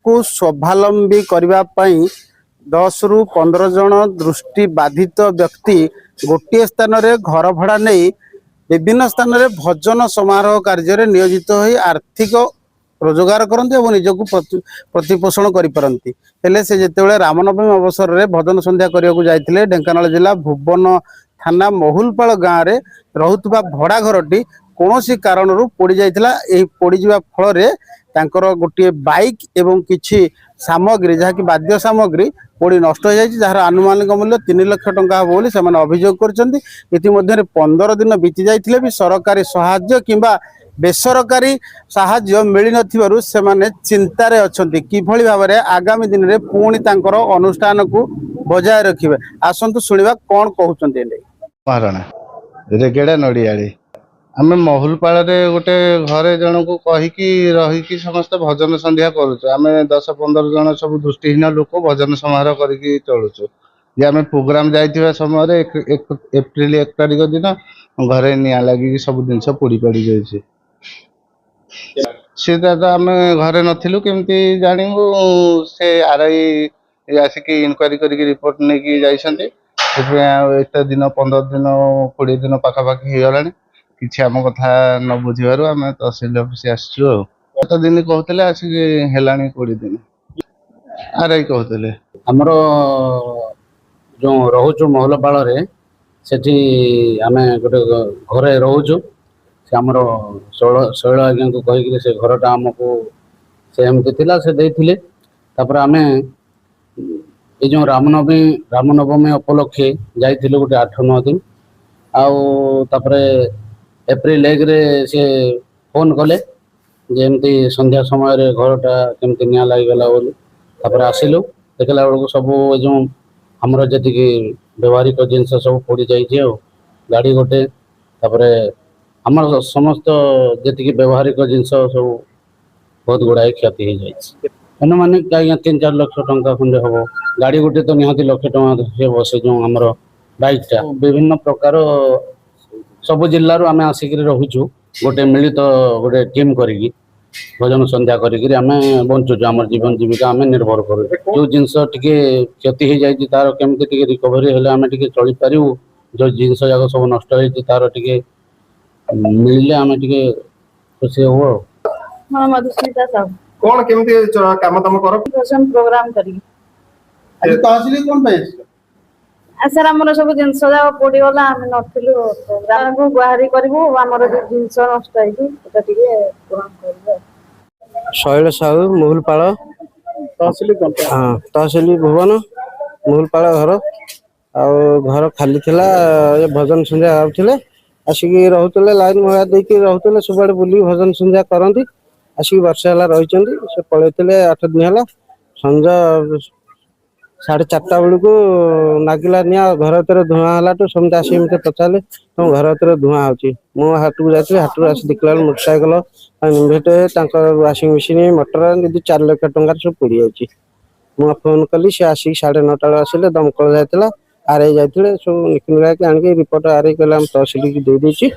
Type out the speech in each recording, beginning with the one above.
को स्वावलंबी करने 10 ରୁ 15 जन दृष्टि बाधित व्यक्ति गोटे स्थान रे घर भड़ा नहीं विभिन्न स्थान रे भजन समारोह कार्य नियोजित हो आर्थिक रोजगार करते और निजक प्रतिपोषण करपारती हेले से जिते रामनवमी अवसर में भजन संध्या करने जाते ढेंकानाल जिला भुवन थाना महुलपाल गाँव में रुवा भड़ा घरटी कौन सी कारण पोड़ जाता पोड़ा फल गोटे बाइक एवं किछि सामग्री जहाँकि बाद्य सामग्री पोड़ी नष्ट हो जाए जार आनुमानिक मूल्य 3 लाख टंका हम बोली अभियोग कर 15 दिन बीती जाते भी सरकारी सहाय्य किंबा बेसरकारी साहाय्य मिल नथिबारु सेमाने चिंतार अच्छी किभली भाव में आगामी दिन में पुणी तांकर अनुष्ठान को बजाय रखिबे आसंतु सुनिबा कौन कहउचंती महाराणा रेगेड़ा नड़ियाड़ी आम महुलपाल गोटे घरे जन को कहीकि रहीकि समस्त भजन संध्या करुचु आम 10-15 जन सब दृष्टिहीन लोक भजन समारोह करके चलुचु जे आम प्रोग्राम जाइथिबा समय एप्रिल 1 तारिख दिन घरे निया लगी सब जिनस पोड़ी पड़ी जाइए सी दादा आम घरे नथिलु केमती जानिबु से आरआई आसिक इनक्वारी करके रिपोर्ट नहीं जाइछन्ते एत दिन 15 दिन 20 दिन पाखापाखि हो गलानी किसी आम कथा न बुझार आम तहसिल ऑफिस आसचु गत दिन कहते आसिक हेलानी 20 दिन आरआई कहते आमर जो रोचु महलपाल सेठी आम गोटे घरे रोचु से आमर शैल आज्ञा को कहीकि से घरटा आमको से एमती थिला से देथिले तापर आमे ये जो रामनवमी उपलक्षे जाइथिलु गोटे 8-9 दिन आउ तापर एप्रिल 1 रे से फोन कले जेमती संध्या समय रे घरटा केमती निया लागि गला बोली तापर आसिलु देखला बेलको सब जो हमर जति व्यवहारिक जिनस सब पड़ी जाइए गाड़ी गोटे तापर आमर समस्त जी व्यवहारिक जिनस सब बहुत गुड़ाए क्षति हो जाए मैंने कहीं 3-4 लाख टंका खंडे हम गाड़ी गोटे तो निहाती लाख टंका से जो आमर बाइकटा विभिन्न प्रकार सब जिल्लारू आम आसिक रोचु गोटे मिलित गोटे टीम करी भजन संध्या करी आम बंचुचु आम जीवन जीविका आम निर्भर करूँ जो जिनस टी क्षति हो जाए तार केमती रिकवरी हेले आम टे चली पारू जो जिनस जाक सब नष्ट हो तार टे मिले आम टे खुशी हो मधुस्मिता साहू कौन केमती काम तम कर प्रोग्राम करी तहसिल कौन पे सर आमर सब जिनस जाक पोड़ी गला आम नथिलु प्रोग्राम को गुहारी करबो आमर जो जिनस नष्ट होई एटा टिके पूर्ण करबो शैल साहू महलपाल तहसिल कौन हाँ तहसिल भुवन महलपाल घर घर खाली थिला भजन संध्या होउथिले आसिक रोते लाइन मुआ देकी रोते सब आड़े बुली भजन संध्या करती आसिक वर्षे है रही से पलैते 8 दिन है संज 4:30 बेलू नागिला निया घर भर धूआं है समझे आसिक मत पचारे तुम घर भर धूआं हो हाट को जाती हाट आस देखला motorcycle inverter washing machine motor 4 lakh टंका सब पोड़ी जाइए मुझे फोन कली सी आसिक 9:30 आसिले दमकल जाता आरआई जाते सब निकिन के आनिक रिपोर्ट आरआई कहले तहसिल की दे देछि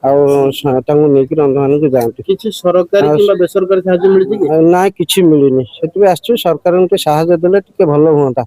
नहीं जाती किसी सरकारी किंबा बेसरकारी साहाय्य मिलछि कि ना किछि मिलनी से सरकार साहाय्य देले टिके भल हुआ।